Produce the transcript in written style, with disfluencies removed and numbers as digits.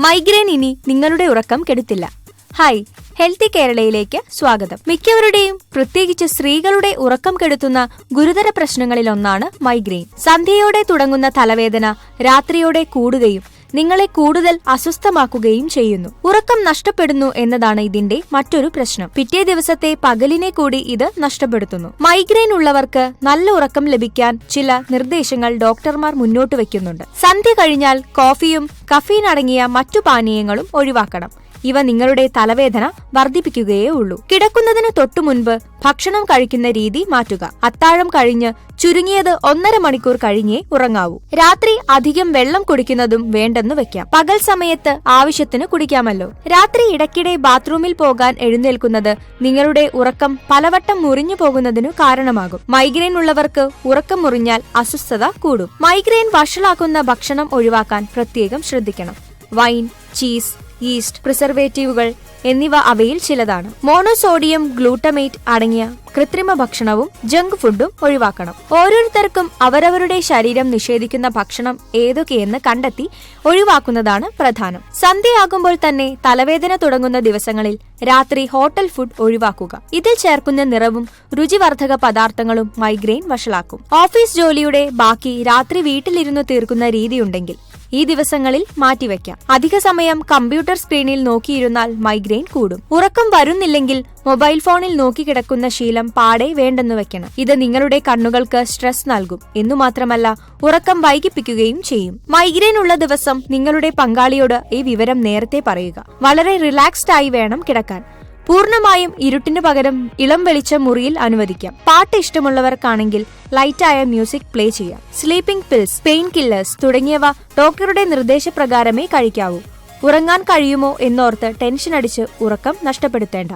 Migraine ഇനി നിങ്ങളുടെ ഉറക്കം കെടുത്തില്ല. ഹായ്, ഹെൽത്തി കേരളയിലേക്ക് സ്വാഗതം. മിക്കവരുടെയും പ്രത്യേകിച്ച് സ്ത്രീകളുടെ ഉറക്കം കെടുത്തുന്ന ഗുരുതര പ്രശ്നങ്ങളിലൊന്നാണ് മൈഗ്രെയിൻ. സന്ധ്യയോടെ തുടങ്ങുന്ന തലവേദന രാത്രിയോടെ കൂടുകയും നിങ്ങളെ കൂടുതൽ അസ്വസ്ഥമാക്കുകയും ചെയ്യുന്നു. ഉറക്കം നഷ്ടപ്പെടുന്നു എന്നതാണ് ഇതിന്റെ മറ്റൊരു പ്രശ്നം. പിറ്റേ ദിവസത്തെ പകലിനെ കൂടി ഇത് നഷ്ടപ്പെടുത്തുന്നു. മൈഗ്രെയിൻ ഉള്ളവർക്ക് നല്ല ഉറക്കം ലഭിക്കാൻ ചില നിർദ്ദേശങ്ങൾ ഡോക്ടർമാർ മുന്നോട്ട് വയ്ക്കുന്നുണ്ട്. സന്ധ്യ കഴിഞ്ഞാൽ കോഫിയും കഫീൻ അടങ്ങിയ മറ്റു പാനീയങ്ങളും ഒഴിവാക്കണം. ഇവ നിങ്ങളുടെ തലവേദന വർദ്ധിപ്പിക്കുകയേ ഉള്ളൂ. കിടക്കുന്നതിന് തൊട്ടു മുൻപ് ഭക്ഷണം കഴിക്കുന്ന രീതി മാറ്റുക. അത്താഴം കഴിഞ്ഞ് ചുരുങ്ങിയത് 1.5 മണിക്കൂർ കഴിഞ്ഞേ ഉറങ്ങാവൂ. രാത്രി അധികം വെള്ളം കുടിക്കുന്നതും വേണ്ടെന്ന് വെക്കാം. പകൽ സമയത്ത് ആവശ്യത്തിന് കുടിക്കാമല്ലോ. രാത്രി ഇടയ്ക്കിടെ ബാത്റൂമിൽ പോകാൻ എഴുന്നേൽക്കുന്നത് നിങ്ങളുടെ ഉറക്കം പലവട്ടം മുറിഞ്ഞു പോകുന്നതിനു കാരണമാകും. മൈഗ്രെയിൻ ഉള്ളവർക്ക് ഉറക്കം മുറിഞ്ഞാൽ അസ്വസ്ഥത കൂടും. മൈഗ്രെയിൻ വഷളാക്കുന്ന ഭക്ഷണം ഒഴിവാക്കാൻ പ്രത്യേകം ശ്രദ്ധിക്കണം. വൈൻ, ചീസ്, ഈസ്റ്റ്, പ്രിസർവേറ്റീവുകൾ എന്നിവ അവയിൽ ചിലതാണ്. മോണോസോഡിയം ഗ്ലൂട്ടമേറ്റ് അടങ്ങിയ കൃത്രിമ ഭക്ഷണവും ജങ്ക് ഫുഡും ഒഴിവാക്കണം. ഓരോരുത്തർക്കും അവരവരുടെ ശരീരം നിഷേധിക്കുന്ന ഭക്ഷണം ഏതൊക്കെയെന്ന് കണ്ടെത്തി ഒഴിവാക്കുന്നതാണ് പ്രധാനം. സന്ധ്യയാകുമ്പോൾ തന്നെ തലവേദന തുടങ്ങുന്ന ദിവസങ്ങളിൽ രാത്രി ഹോട്ടൽ ഫുഡ് ഒഴിവാക്കുക. ഇതിൽ ചേർക്കുന്ന നിറവും രുചിവർദ്ധക പദാർത്ഥങ്ങളും മൈഗ്രെയിൻ വഷളാക്കും. ഓഫീസ് ജോലിയുടെ ബാക്കി രാത്രി വീട്ടിലിരുന്നു തീർക്കുന്ന രീതിയുണ്ടെങ്കിൽ ഈ ദിവസങ്ങളിൽ മാറ്റിവെക്കാം. അധിക സമയം കമ്പ്യൂട്ടർ സ്ക്രീനിൽ നോക്കിയിരുന്നാൽ മൈഗ്രെയിൻ കൂടും. ഉറക്കം വരുന്നില്ലെങ്കിൽ മൊബൈൽ ഫോണിൽ നോക്കിക്കിടക്കുന്ന ശീലം പാടെ വേണ്ടെന്ന് വെക്കണം. ഇത് നിങ്ങളുടെ കണ്ണുകൾക്ക് സ്ട്രെസ് നൽകും എന്നു മാത്രമല്ല ഉറക്കം വൈകിപ്പിക്കുകയും ചെയ്യും. മൈഗ്രെയിൻ ഉള്ള ദിവസം നിങ്ങളുടെ പങ്കാളിയോട് ഈ വിവരം നേരത്തെ പറയുക. വളരെ റിലാക്സ്ഡ് ആയി വേണം കിടക്കാൻ. പൂർണ്ണമായും ഇരുട്ടിന് പകരം ഇളം വെളിച്ചം മുറിയിൽ അനുവദിക്കാം. പാട്ട് ഇഷ്ടമുള്ളവർക്കാണെങ്കിൽ ലൈറ്റായ മ്യൂസിക് പ്ലേ ചെയ്യാം. സ്ലീപ്പിംഗ് പിൽസ്, പെയിൻ കില്ലേഴ്സ് തുടങ്ങിയവ ഡോക്ടറുടെ നിർദ്ദേശപ്രകാരമേ കഴിക്കാവൂ. ഉറങ്ങാൻ കഴിയുമോ എന്നോർത്ത് ടെൻഷൻ അടിച്ച് ഉറക്കം നഷ്ടപ്പെടുത്തേണ്ട.